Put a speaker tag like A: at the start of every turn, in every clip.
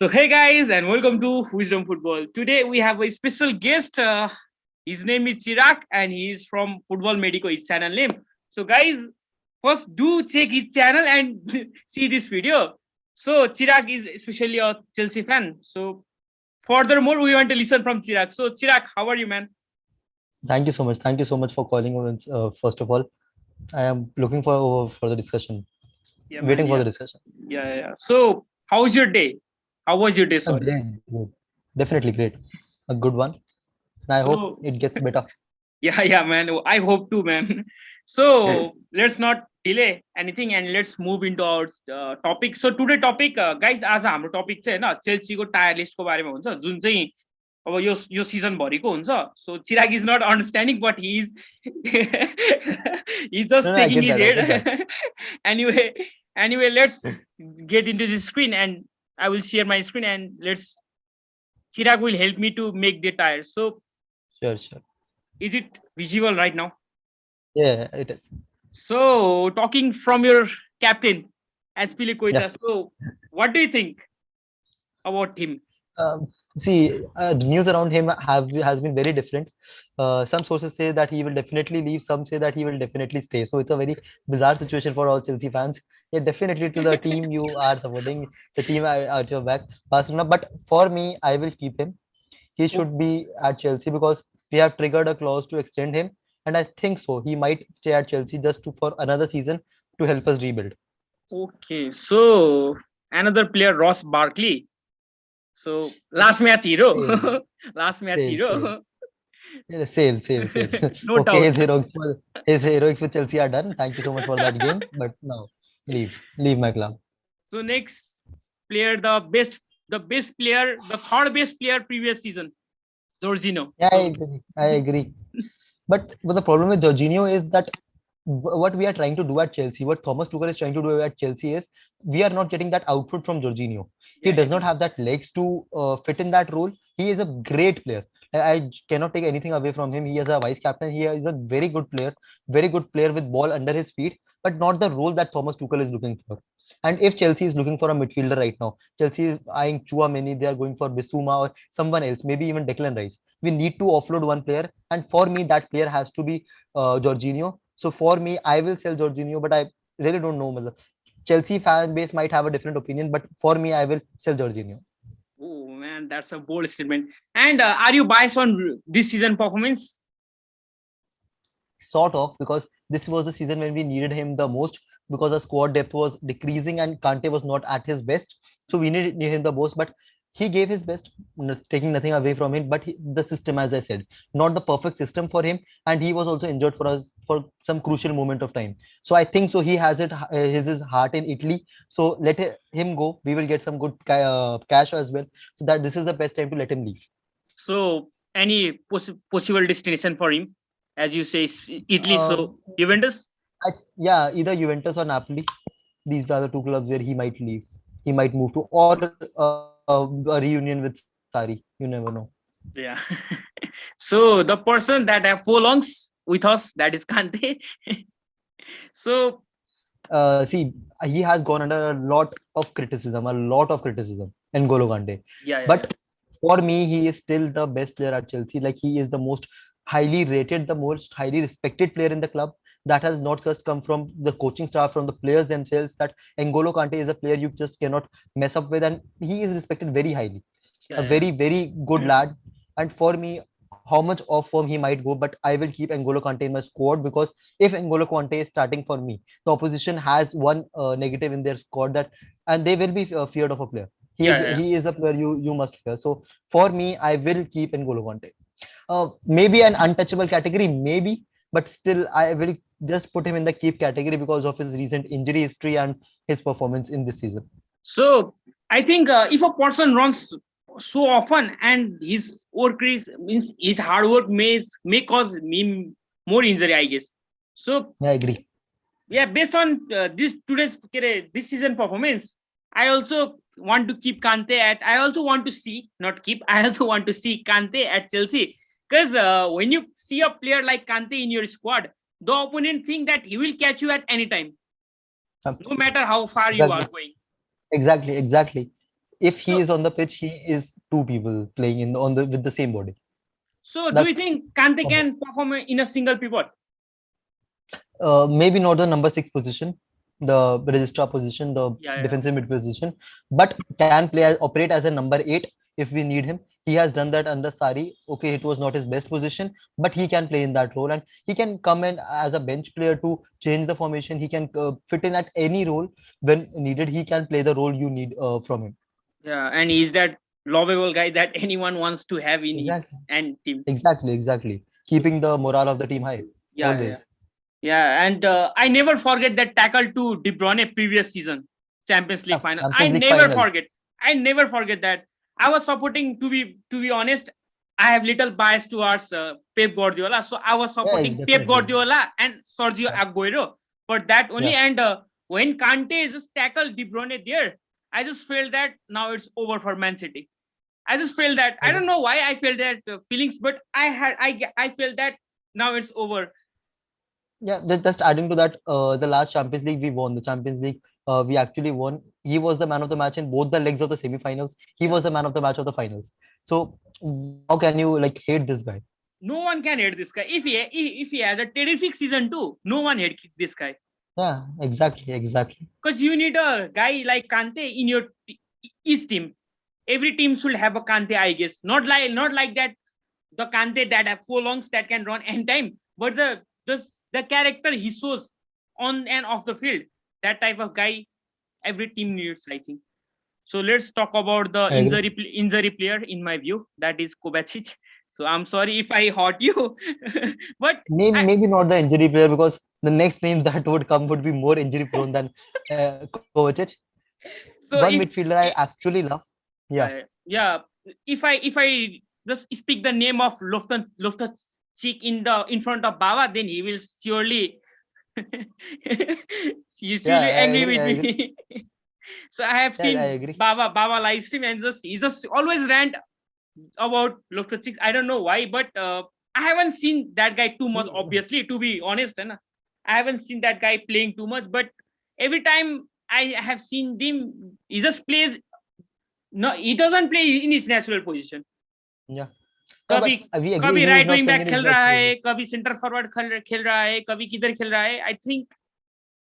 A: So, hey guys, and welcome to Wisdom Football. Today we have a special guest. His name is Chirag, and he is from Football Medico, his channel name. So, guys, first do check his channel and see this video. So, Chirag is especially a Chelsea fan. So, furthermore, we want to listen from Chirag. So, Chirag, how are you, man?
B: Thank you so much. Thank you so much for calling. First of all, I am looking for the discussion.
A: Yeah, man.
B: Waiting for
A: Yeah,
B: the discussion.
A: yeah. So, how's your day? How was your day? Sorry.
B: Great. Definitely great. A good one. And I hope
A: So,
B: it gets better.
A: yeah, man. I hope too, man. So let's not delay anything and let's move into our topic. So today topic, guys, आज हाम्रो topic चाहिँ होइन चेल्सीको tyre लिस्टको बारेमा हुन्छ जुन चाहिँ अब यो season भरिको हुन्छ. So Chirag is not understanding but he is he
B: No,
A: just
B: no, I
A: seeking
B: get
A: his
B: that. I get that.
A: Head. Anyway anyway, let's get into the screen and I will share my screen and let's Chirag will help me to make the tires. So
B: Sure.
A: is it visible right now?
B: Yeah, it is.
A: So, talking from your captain, Aspili
B: Yeah.
A: Koita, so what do you think about him?
B: See, news around him has been very different. Some sources say that he will definitely leave. Some say that he will definitely stay. So it's a very bizarre situation for all Chelsea fans. Yeah, definitely to the team you are supporting, the team at your back, Barcelona. But for me, I will keep him. He
A: O-
B: should be at Chelsea because we have triggered a clause to extend him, and I think so. He might stay at Chelsea just for another season to help us rebuild.
A: Okay, so another player, Ross Barkley. So last match
B: Sale,
A: hero, last match
B: sale.
A: hero,
B: Yeah, sale.
A: no
B: Okay,
A: doubt.
B: his heroics with Chelsea are done. Thank you so much for that game. But now leave my club.
A: So next player, the best player, the third best player previous season, Jorginho.
B: Yeah,
A: So
B: I agree. But the problem with Jorginho is that what we are trying to do at Chelsea, what Thomas Tuchel is trying to do at Chelsea is we are not getting that output from Jorginho. He
A: yeah, I
B: does not
A: agree.
B: have that legs to fit in that role. He is a great player. I cannot take anything away from him. He is a vice captain. He is a very good player with ball under his feet, but not the role that Thomas Tuchel is looking for. And if Chelsea is looking for a midfielder right now, Chelsea is eyeing Chouameni, they are going for Bissouma or someone else, maybe even Declan Rice. We need to offload one player, and for me, that player has to be Jorginho. So for me, I will sell Jorginho, but I really don't know. matlab, Chelsea fan base might have a different opinion, but for me, I will sell Jorginho.
A: Oh man, that's a bold statement. And are you biased on this season performance?
B: Sort of, because this was the season when we needed him the most because our squad depth was decreasing and Kante was not at his best. So we needed him the most, but he gave his best, taking nothing away from it. But the system, as I said, not the perfect system for him, and he was also injured for us for some crucial moment of time. So I think so. He has his heart in Italy. So let him go. We will get some good cash as well. So that this is the best time to let him leave.
A: So any possible destination for him, as you say, Italy. So
B: Um,
A: Juventus.
B: yeah, either Juventus or Napoli. These are the two clubs where he might leave. He might move to, or a reunion with Sari. You never know.
A: Yeah. So the person that have belongs with us, that is Kante. So
B: See, he has gone under a lot of criticism in Golo Kante.
A: yeah.
B: But for me, he is still the best player at Chelsea. Like he is the most highly rated, the most highly respected player in the club. That has not just come from the coaching staff, from the players themselves. That N'Golo Kante is a player you just cannot mess up with, and he is respected very highly. A
A: Yeah.
B: very good lad. And for me, how much off form he might go, but I will keep N'Golo Kante in my squad because if N'Golo Kante is starting for me, the opposition has one negative in their squad that, and they will be feared of a player.
A: Yeah.
B: He is a player you must fear. So for me, I will keep N'Golo Kante. Maybe an untouchable category, maybe, but still I will just put him in the keep category because of his recent injury history and his performance in this season.
A: So I think if a person runs so often and his work is means his hard work may cause me more injury, I guess. So
B: I agree.
A: yeah, based on this season performance, I also want to keep Kante at. I also want to see, not keep. I also want to see Kante at Chelsea because when you see a player like Kante in your squad, the opponent think that he will catch you at any time,
B: Um,
A: no matter how far you are
B: exactly.
A: going.
B: Exactly. If he
A: So,
B: is on the pitch, he is two people playing in on the with the same body.
A: so do you
B: That's
A: think Kante can perform in a single pivot?
B: maybe not the number six position, the registrar position, the
A: Yeah, yeah.
B: defensive mid position, but can play as operate as a number eight if we need him. He has done that under Sari. Okay, it was not his best position, but he can play in that role and he can come in as a bench player to change the formation. He can fit in at any role when needed. He can play the role you need from him.
A: Yeah, and he's that lovable guy that anyone wants to have in his
B: Exactly,
A: and team.
B: exactly. Keeping the morale of the team high
A: Yeah, yeah,
B: always.
A: yeah. Yeah, and I never forget that tackle to De Bruyne previous season, Champions League
B: Yeah,
A: final. I
B: Champions League
A: never
B: final.
A: forget. I never forget that. I was supporting, to be honest. I have little bias towards Pep Guardiola, so I was
B: Yeah,
A: supporting Pep
B: definitely.
A: Guardiola and Sergio
B: Yeah,
A: Aguero for that only.
B: yeah.
A: And when Kante just tackled De Bruyne there, I just felt that now it's over for Man City. I just felt that. I don't know why I felt that feelings, but I felt that now it's over.
B: Yeah, just adding to that, the last Champions League we won, the Champions League, we actually won. He was the man of the match in both the legs of the semi-finals. He
A: Yeah.
B: was the man of the match of the finals. So how can you like hate this guy?
A: No one can hate this guy. If he has a terrific season too, no one hate this guy.
B: Yeah, exactly.
A: Because you need a guy like Kante in your East team. Every team should have a Kante, I guess. Not like that the Kante that have four longs that can run anytime, but the character he shows on and off the field. That type of guy every team needs, I think. So let's talk about the
B: I agree.
A: injury player in my view. That is Kovacic. So I'm sorry if I hurt you, but I
B: Maybe not the injury player because the next names that would come would be more injury prone than Kovacic.
A: so
B: One midfielder I actually love. Yeah,
A: yeah, if I just speak the name of Loftus Cheek in front of Baba, then he will surely he's
B: yeah,
A: surely angry
B: I
A: with
B: agree.
A: me. So I have
B: Yeah, I
A: seen
B: agree.
A: Baba live stream and just he just always rant about Loftus Cheek. I don't know why, but I haven't seen that guy too much.
B: He,
A: Obviously, to be honest, and I haven't seen that guy playing too much. But every time I have seen him, he just plays. No, he doesn't play in his natural position.
B: yeah. Yeah,
A: कभी
B: but we agree
A: कभी
B: he is
A: right
B: not
A: wing
B: playing
A: back
B: in his
A: खेल
B: best
A: रहा है,
B: position.
A: कभी centre forward खेल रहा है, कभी किधर खेल रहा है, I think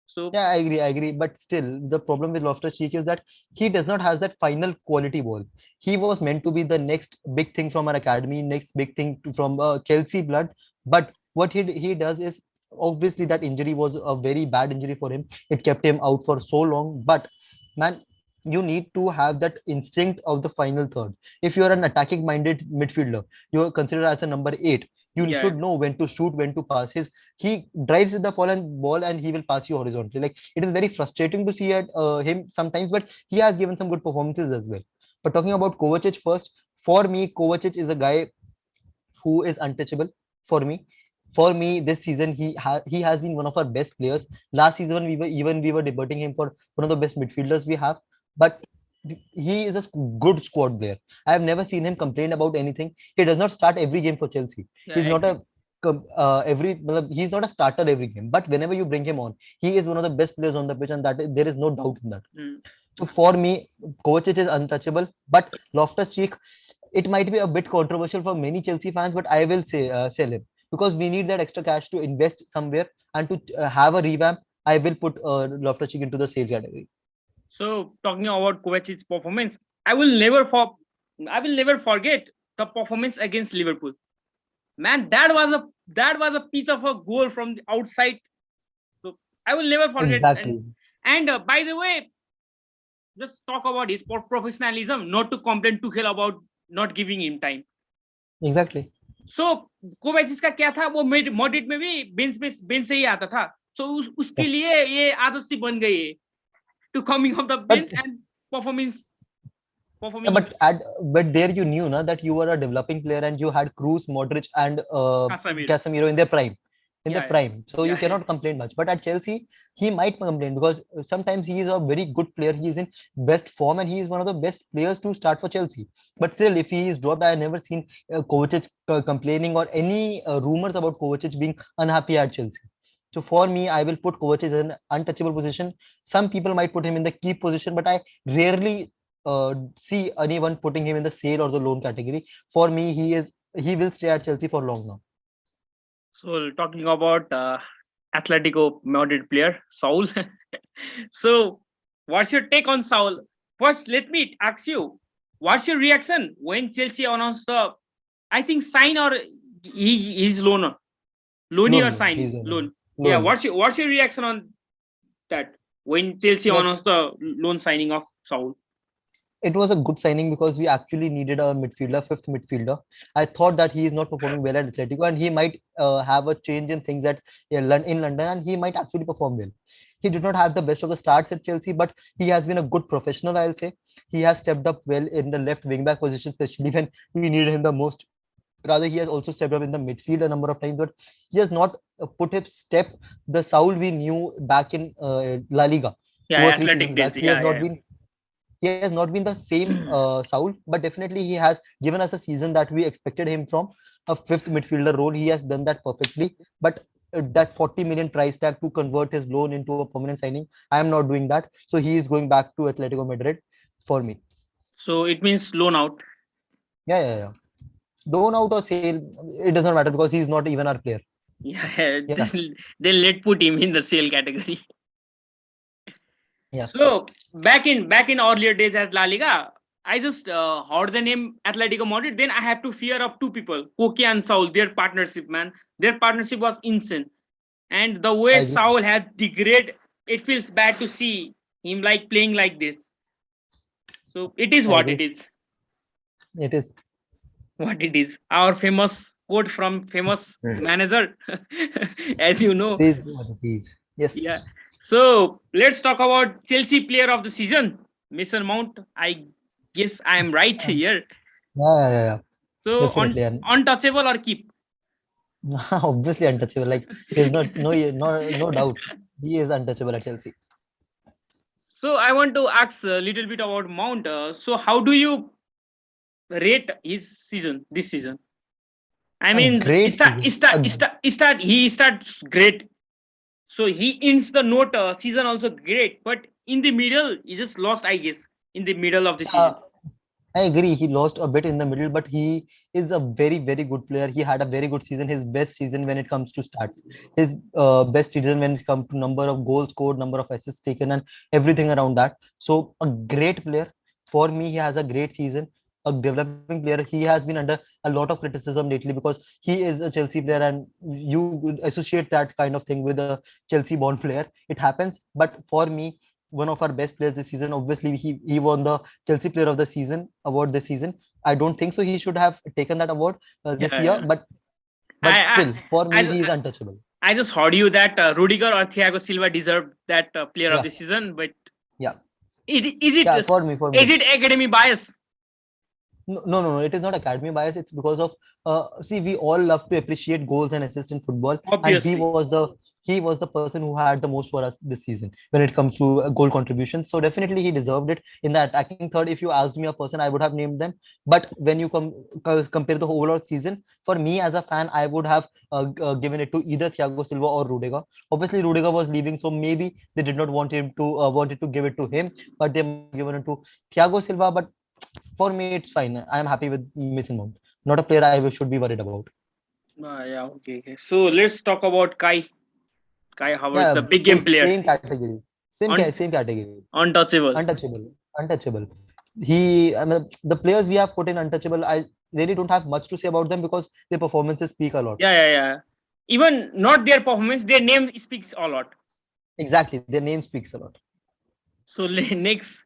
A: so.
B: Yeah, I agree. But still, the problem with Loftus Cheek is that he does not has that final quality ball. He was meant to be the next big thing from our academy, next big thing from Chelsea blood. But what he does is obviously that injury was a very bad injury for him. It kept him out for so long. But man, you need to have that instinct of the final third. If you are an attacking minded midfielder, you are considered as a number eight. You
A: Yeah,
B: should know when to shoot, when to pass. He drives with the ball and he will pass you horizontally. Like it is very frustrating to see at him sometimes, but he has given some good performances as well. But talking about Kovacic first, for me, Kovacic is a guy who is untouchable for me. For me, this season he has been one of our best players. Last season we were debating him for one of the best midfielders we have, but he is a good squad player. I have never seen him complain about anything. He does not start every game for Chelsea.
A: yeah,
B: He's
A: I
B: not
A: agree.
B: a he's not a starter every game, but whenever you bring him on, he is one of the best players on the pitch, and there is no doubt in that.
A: Mm.
B: So for me, Kovacic is untouchable, but Loftus Cheek, it might be a bit controversial for many Chelsea fans, but I will say sell him because we need that extra cash to invest somewhere and to have a revamp. I will put Loftus Cheek into the sale category.
A: So talking about Kovacic's performance, I will never for I will never forget the performance against Liverpool. Man, that was a piece of a goal from the outside. So I will never forget. and
B: Exactly,
A: and by the way, just talk about his professionalism, not to complain to Tuchel about not giving him time.
B: exactly.
A: सो कोवैचिच का क्या था, वो Madrid में भी bench से ही आता था. सो उसके
B: Yeah.
A: लिए ये आदत सी बन गई है to coming off the
B: But
A: bench and performing
B: yeah,
A: performing
B: but there you knew na, that you were a developing player and you had Cruz, Modric, and
A: Casemiro.
B: Casemiro in their prime. In the
A: Yeah,
B: prime, so you
A: yeah, yeah.
B: cannot complain much. But at Chelsea, he might complain because sometimes he is a very good player. He is in best form and he is one of the best players to start for Chelsea. But still, if he is dropped, I have never seen Kovacic complaining or any rumors about Kovacic being unhappy at Chelsea. So for me, I will put Kovacic in an untouchable position. Some people might put him in the key position, but I rarely see anyone putting him in the sale or the loan category. For me, he will stay at Chelsea for long now.
A: So talking about Atletico Madrid player Saul. So what's your take on Saul? First, let me ask you, what's your reaction when Chelsea announced the, I think, sign or he's loan, loanee or
B: Loan,
A: sign
B: he's a
A: loan? Yeah,
B: loan.
A: what's your reaction on that when Chelsea
B: Yeah,
A: announced the loan signing of Saul?
B: it was a good signing because we actually needed a midfielder, fifth midfielder. I thought that he is not performing well at Atletico, and he might have a change in things at in London, and he might actually perform well. He did not have the best of the starts at Chelsea, but he has been a good professional. I'll say he has stepped up well in the left wing back position, especially when we needed him the most. Rather, he has also stepped up in the midfield a number of times, but he has not put his step the Saul we knew back in La Liga two or
A: Yeah,
B: three
A: athletic
B: seasons
A: days.
B: back.
A: Yeah, yeah.
B: He has not been the same Saul, but definitely he has given us a season that we expected him from a fifth midfielder role. He has done that perfectly. But that 40 million price tag to convert his loan into a permanent signing, I am not doing that. So he is going back to Atletico Madrid for me.
A: So it means loan out.
B: Yeah, yeah, yeah. Loan out or sale, it does not matter because he's not even our player.
A: Yeah,
B: Yeah,
A: they let put him in the sale category.
B: yeah.
A: So back in earlier days at La Liga, I just heard the name Atletico Madrid. Then I have to fear of two people, Koke and Saul. Their partnership, man, their partnership was insane. And the
B: I
A: way
B: agree.
A: Saul has degraded, it feels bad to see him like playing like this. So it is
B: I
A: what it
B: agree.
A: is.
B: It is.
A: What it is. Our famous quote from famous manager, as you know.
B: It is what it is.
A: Yeah.
B: Yes.
A: So let's talk about Chelsea player of the season, Mason Mount. I guess I am right
B: Um,
A: here.
B: yeah, yeah, yeah.
A: So
B: Definitely. And
A: untouchable or keep.
B: obviously untouchable. Like there's no doubt he is untouchable at Chelsea.
A: So I want to ask a little bit about Mount. So how do you rate his season this season? I
B: A
A: mean,
B: great season.
A: he starts great. So he ends the note season also great, but in the middle he just lost, I guess, in the middle of the
B: Uh,
A: season.
B: I agree. He lost a bit in the middle, but he is a very, very good player. He had a very good season. His best season when it comes to stats. His best season when it comes to number of goals scored, number of assists taken, and everything around that. So a great player. For me, he has a great season. A developing player. He has been under a lot of criticism lately because he is a Chelsea player, and you would associate that kind of thing with a Chelsea-born player. It happens, but for me, one of our best players this season. Obviously, he won the Chelsea Player of the Season award this season. I don't think so. He should have taken that award
A: Yeah,
B: this year,
A: yeah.
B: but
A: I
B: still, for
A: I
B: me, he is
A: I,
B: untouchable.
A: I just heard you that Rudiger or Thiago Silva deserved that player of
B: Yeah,
A: the season, but
B: yeah,
A: is it
B: yeah.
A: just
B: For
A: is
B: me,
A: it academy bias?
B: no, no, no. It is not academy bias. It's because of see, we all love to appreciate goals and assists in football, and
A: Obviously,
B: he was the person who had the most for us this season when it comes to goal contributions. So definitely he deserved it in the attacking third. If you asked me a person, I would have named them. But when you compare the overall season, for me as a fan, I would have given it to either Thiago Silva or Rudiger. Obviously, Rudiger was leaving, so maybe they did not wanted to give it to him, but they might have given it to Thiago Silva. But for me, it's fine. I am happy with Mason Mount. Not a player I should be worried about.
A: yeah, okay. So let's talk about Kai Havertz, the
B: Yeah,
A: big game player,
B: same category.
A: Un-
B: Same category.
A: untouchable.
B: Untouchable. Untouchable. I mean, the players we have put in untouchable, I really don't have much to say about them because their performances speak a lot.
A: Yeah, yeah, yeah. Even not their performance, their name speaks a lot.
B: Exactly. Their name speaks a lot.
A: So next,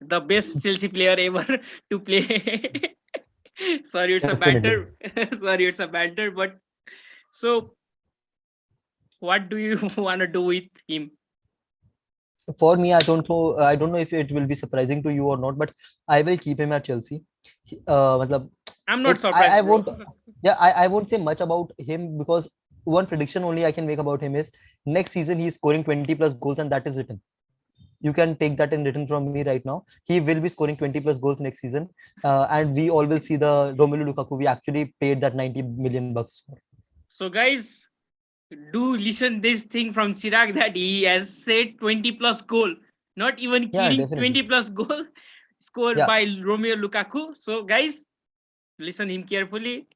A: the best Chelsea player ever to play. Sorry, it's a
B: Definitely.
A: banter. Sorry, it's a banter. But so, what do you want to do with him?
B: For me, I don't know. I don't know if it will be surprising to you or not, but I will keep him at Chelsea. Matlab,
A: I'm not
B: I
A: surprised, bro.
B: won't. Yeah, I won't say much about him because one prediction only I can make about him is next season he's scoring 20 plus goals and that is written. You can take that in written from me right now. He will be scoring 20 plus goals next season, and we all will see the Romelu Lukaku we actually paid that 90 million bucks for.
A: So, guys, do listen this thing from Sirag that he has said 20 plus goal. Not even
B: Yeah,
A: kidding,
B: definitely.
A: 20 plus goal. score
B: Yeah,
A: by Romeo Lukaku. So guys, listen him carefully.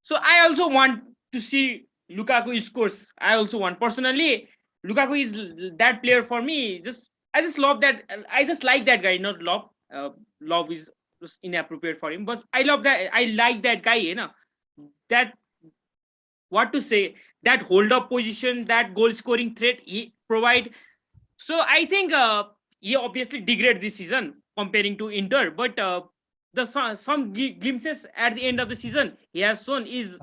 A: So I also want to see Lukaku scores. I also want personally. Lukaku is that player for me. Just I just love that. I just like that guy. Not love. Love is just inappropriate for him. But I love that. I like that guy. You know that what to say. That hold up position, that goal scoring threat he provide. So I think he obviously degrade this season comparing to Inter, but some glimpses at the end of the season he has shown is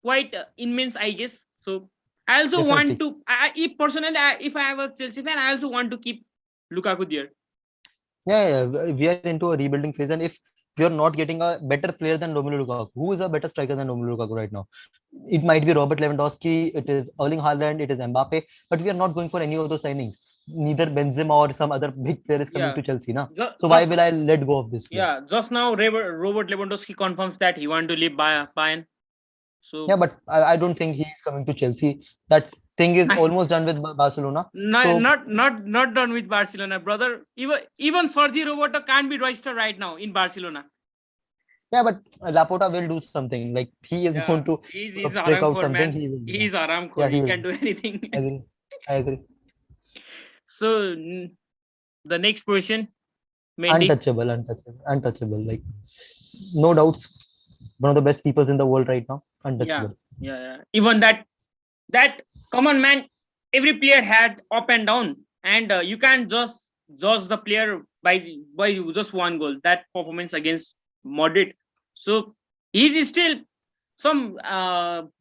A: quite immense, I guess. So I also want
B: definitely.
A: to, if personally, if I have a Chelsea fan, I also want to keep Lukaku there.
B: We are into a rebuilding phase, and if we are not getting a better player than Romelu Lukaku, who is a better striker than Romelu Lukaku right now? It might be Robert Lewandowski, it is Erling Haaland, it is Mbappe, but we are not going for any of those signings. Neither Benzema or some other big player is coming
A: Yeah,
B: to Chelsea, na. So why
A: just
B: will I let go of this player?
A: yeah, just now Robert Lewandowski confirms that he want to leave Bayern. So
B: Yeah, but I don't think he is coming to Chelsea. That thing is almost done with Barcelona.
A: not
B: So
A: not done with Barcelona, brother. Even Sergio Roberto can't be registered right now in Barcelona.
B: yeah, but Laporta will do something. Like he is going
A: Yeah,
B: to
A: he's
B: break out
A: Aramkhor,
B: something.
A: man.
B: He will do that.
A: He's
B: Yeah,
A: Aramkhor.
B: he
A: He
B: will.
A: can do anything.
B: I agree. I agree.
A: So the next question, Mendy.
B: Untouchable, untouchable, untouchable. Like no doubts, one of the best keepers in the world right now.
A: Yeah,
B: Untouchable.
A: yeah. Even that come on, man. Every player had up and down, and you can't just judge the player by just one goal. That performance against Madrid. So he's still some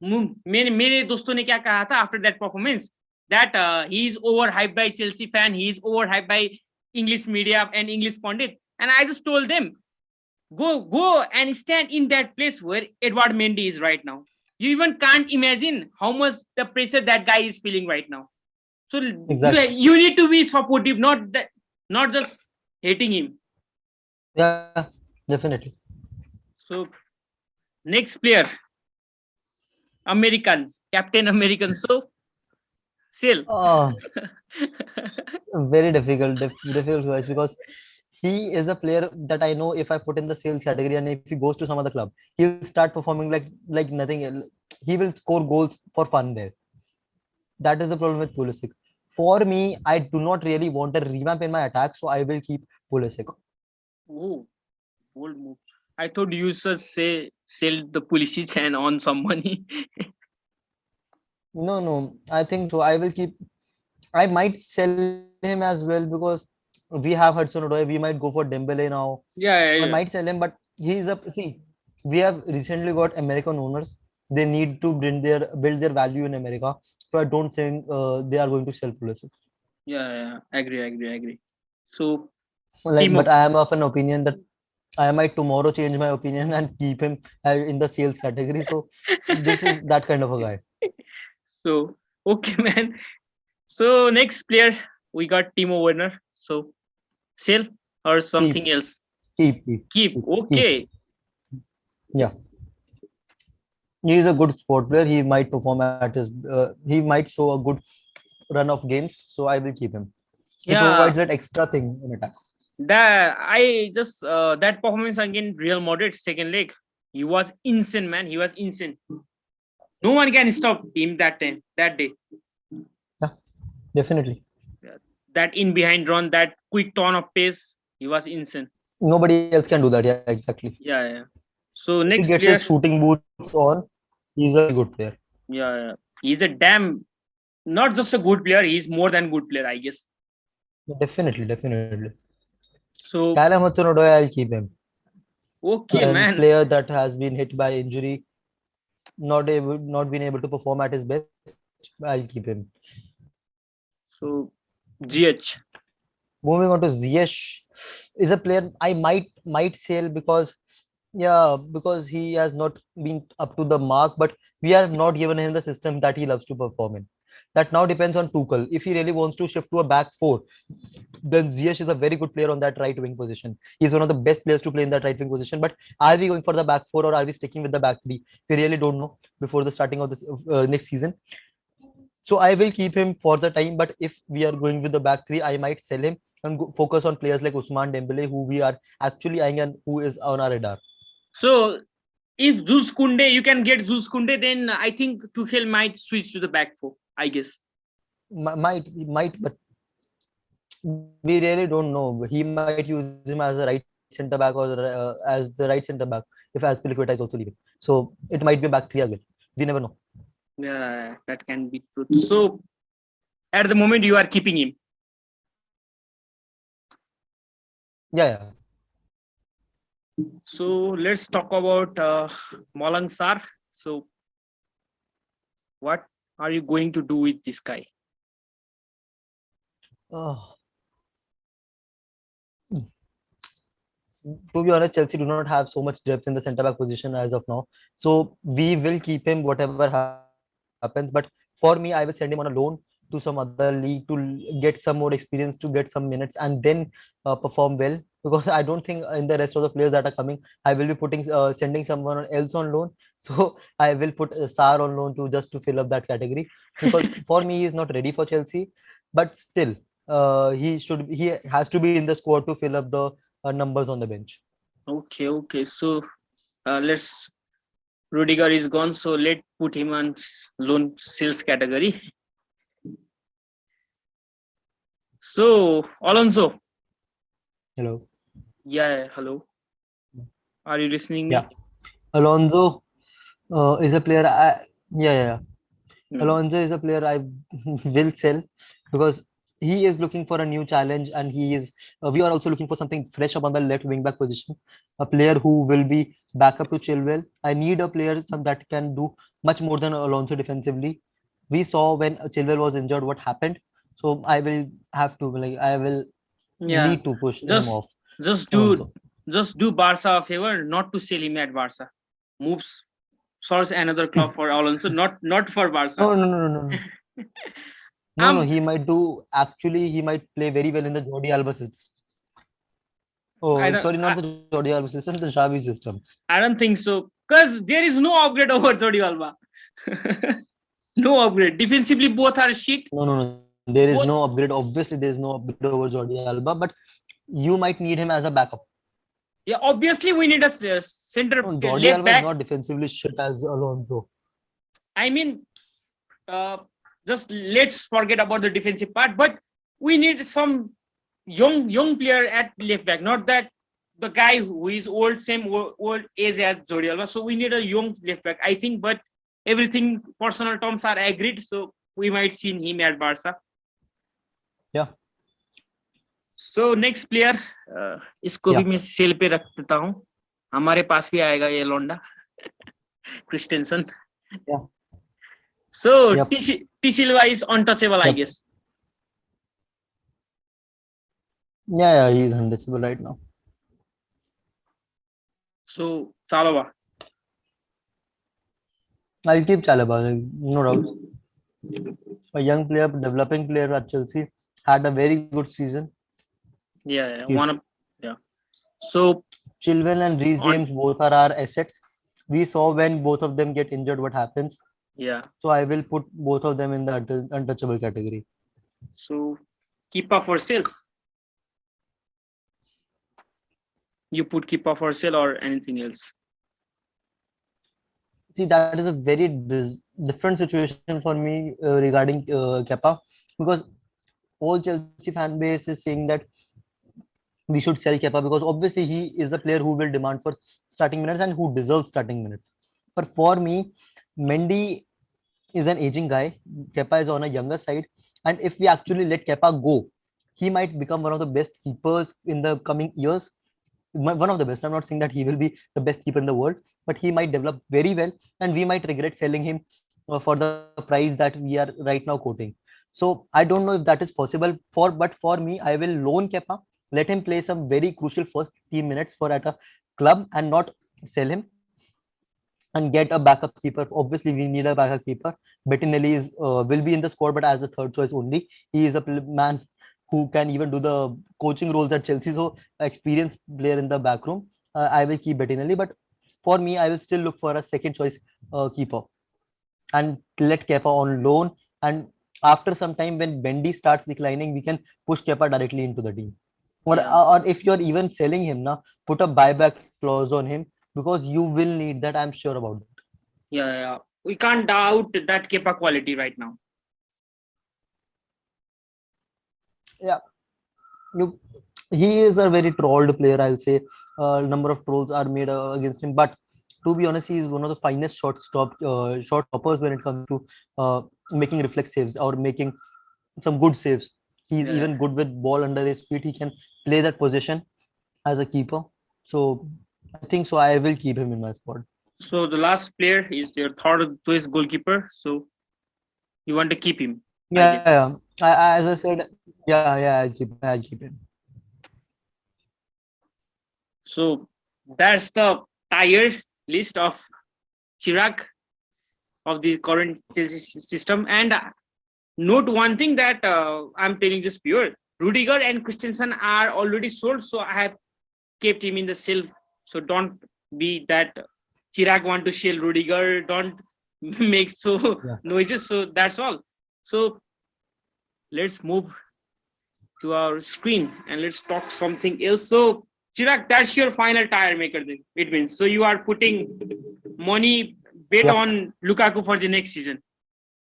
A: मेरे दोस्तों ने क्या कहा था after that performance that he is overhyped by Chelsea fan, he is overhyped by English media and English pundit, and I just told them go and stand in that place where Edward Mendy is right now. You even can't imagine how much the pressure that guy is feeling right now. So
B: Exactly.
A: you need to be supportive, not just hating him.
B: Yeah, definitely.
A: So next player, American, Captain American. So Sil.
B: Oh, very difficult, difficult choice because he is a player that I know if I put in the sales category and if he goes to some other club, he'll start performing like nothing else. He will score goals for fun there. That is the problem with Pulisic. For me, I do not really want a revamp in my attack, so I will keep Pulisic.
A: Oh, bold move. I thought you should say sell the policies and on some money.
B: No, no, I think so. I will keep. I might sell him as well because we have Hudson-Odoi. We might go for Dembele now.
A: Yeah,
B: I
A: yeah, yeah.
B: might sell him, but he is a see. We have recently got American owners. They need to build their value in America. So I don't think they are going to sell Pulisic.
A: Yeah, yeah. Agree. So
B: Like, but
A: Timo.
B: I am of an opinion that I might tomorrow change my opinion and keep him in the sales category. So this is that kind of a guy.
A: So okay, man. So next player we got Timo Werner. So sell or
B: Keep,
A: something else.
B: keep, keep,
A: Keep.
B: keep.
A: Okay.
B: Yeah, he is a good sport player. He might perform at his. He might show a good run of games. So I will keep him. He provides
A: Yeah.
B: that extra thing in attack.
A: That I just that performance against Real Madrid second leg. He was insane, man. He was insane. No one can stop him that time, that day.
B: Yeah, definitely.
A: Yeah. That in behind run, that quick turn of pace, he was insane.
B: Nobody else can do that. Yeah, exactly.
A: Yeah, yeah. So
B: If he
A: next
B: gets his
A: player,
B: shooting boots on, he's a very good player.
A: yeah. He's a damn not just a good player, he's more than good player, I guess.
B: Definitely, definitely.
A: So
B: Callum Hudson-Odoi, I'll keep him.
A: okay,
B: And
A: man.
B: player that has been hit by injury, not been able to perform at his best, I'll keep him.
A: So GH.
B: Moving on to Ziyech is a player I might sell because because he has not been up to the mark, but we have not given him the system that he loves to perform in. That now depends on Tuchel. If he really wants to shift to a back four, then Ziyech is a very good player on that right wing position. He's one of the best players to play in that right wing position. But are we going for the back four or are we sticking with the back three? We really don't know before the starting of this next season. So I will keep him for the time. But if we are going with the back three, I might sell him and focus on players like Usman Dembele, who we are actually eyeing and who is on our radar.
A: So if Zeus Kunde, you can get Zeus Kunde, then I think Tuchel might switch to the back four, I guess.
B: Might, but we really don't know. He might use him as a right centre back or as the right centre back if Azpilicueta is also leaving. So it might be a back three as well. We never know.
A: Yeah, that can be true. So at the moment, you are keeping him.
B: Yeah.
A: So let's talk about Malang Sar. So what are you going to do with this guy?
B: Uh, to be honest, Chelsea do not have so much depth in the centre back position as of now. So we will keep him whatever happens. But for me, I will send him on a loan to some other league to get some more experience, to get some minutes, and then perform well. Because I don't think in the rest of the players that are coming, I will be sending someone else on loan. So I will put Sar on loan to just to fill up that category. Because for me, he is not ready for Chelsea, but still, he has to be in the squad to fill up the numbers on the bench.
A: Okay. So let's Rudiger is gone, so let put him on loan sales category. So Alonso.
B: Hello.
A: Yeah, hello. Are you listening
B: Yeah.
A: me?
B: Alonso is a player. Yeah.
A: Hmm.
B: Alonso is a player I will sell because he is looking for a new challenge, and he is. We are also looking for something fresh up on the left wing back position. A player who will be backup to Chilwell. I need a player that can do much more than Alonso defensively. We saw when Chilwell was injured what happened. So I will have to I will
A: Yeah,
B: need to push him
A: just
B: off
A: just do
B: Alonso.
A: just do Barca a favor, not to sell him at Barca. Moves source another club for Alonso, not for Barca.
B: No. No.
A: um
B: He might do. Actually, he might play very well in the Jordi Alba system.
A: I
B: Oh,
A: don't
B: sorry, not the Jordi Alba system, the Xavi system.
A: I don't think so, because there is no upgrade over Jordi Alba. No upgrade. Defensively, both are shit.
B: No. There is no
A: Both.
B: upgrade. Obviously, there is no upgrade over Jordi Alba, but you might need him as a backup.
A: Yeah, obviously we need a center
B: No, Jordi
A: left
B: Alba is
A: back.
B: not defensively shit as Alonso.
A: I mean, uh, just let's forget about the defensive part. But we need some young player at left back, not that the guy who is old, same old age as Jordi Alba. So we need a young left back, I think. But everything personal terms are agreed, so we might see him at Barca.
B: Yeah,
A: so next player इसको भी
B: yeah,
A: मैं cell पे रख देता हूँ. हमारे पास भी आएगा ये लोंडा Christensen.
B: yeah,
A: so
B: yep,
A: T Silva is untouchable I
B: yep.
A: Guess.
B: Yeah, he's untouchable right now.
A: So Chalobah.
B: I'll keep Chalaba, no doubt. A young player, developing player at Chelsea, had a very good season.
A: Yeah,
B: Keep.
A: one of, yeah. So
B: Chilwell and Reece
A: on,
B: James both are our assets. We saw when both of them get injured what happens.
A: yeah.
B: So I will put both of them in the untouchable category.
A: So Kepa for sale. You put Kepa for sale or anything else?
B: See, that is a very different situation for me regarding Kepa, because all Chelsea fan base is saying that we should sell Kepa because obviously he is a player who will demand for starting minutes and who deserves starting minutes. But for me, Mendy is an aging guy. Kepa is on a younger side, and if we actually let Kepa go, he might become one of the best keepers in the coming years. One of the best. I'm not saying that he will be the best keeper in the world, but he might develop very well, and we might regret selling him for the price that we are right now quoting. So I don't know if that is possible but for me, I will loan Kepa, let him play some very crucial first team minutes for at a club and not sell him, and get a backup keeper. Obviously, we need a backup keeper. Bettinelli is will be in the squad, but as a third choice only. He is a man who can even do the coaching roles at Chelsea. So, experienced player in the back room. I will keep Bettinelli, but for me, I will still look for a second choice keeper and let Kepa on loan. And After some time, when Bendy starts declining, we can push Kepa directly into the team.
A: Yeah,
B: Or if you're even selling him now, put a buyback clause on him because you will need that. I'm sure about that.
A: yeah. We can't doubt that Kepa quality right now.
B: Yeah, you, he is a very trolled player. I'll say number of trolls are made against him, but to be honest, he is one of the finest shot stoppers when it comes to making reflex saves or making some good saves. He's
A: Yeah.
B: even good with ball under his feet. He can play that position as a keeper. So I think so. I will keep him in my squad.
A: So the last player is your third choice goalkeeper. So you want to keep him, I
B: Yeah,
A: guess.
B: yeah. As I said, yeah. I'll keep him.
A: So that's the tier list of Chirac of the current Chelsea system. And note one thing that I'm telling just pure. Rudiger and Christensen are already sold, so I have kept him in the sale. So don't be that Chirag want to sell Rudiger. Don't make so
B: Yeah,
A: noises. So that's all. So let's move to our screen and let's talk something else. So Chirag, that's your final tire maker. Then it means so you are putting money bet
B: yep,
A: on Lukaku for the next season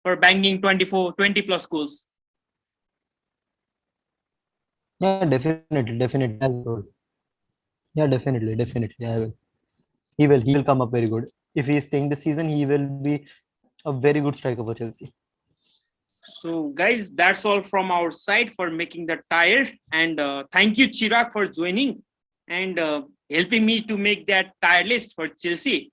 A: for banging 20 plus goals.
B: yeah. Definitely. As I told. Yeah, definitely. I will. He will come up very good. If he is staying this season, he will be a very good striker for Chelsea.
A: So, guys, that's all from our side for making the tire. And thank you, Chirag, for joining and helping me to make that tire list for Chelsea.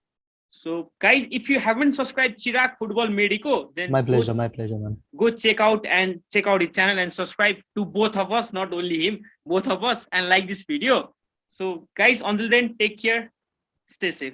A: So, guys, if you haven't subscribed Chirag Football Medico, then
B: My pleasure, man.
A: go check out his channel and subscribe to both of us, not only him, both of us, and like this video. So, guys, until then, take care, stay safe.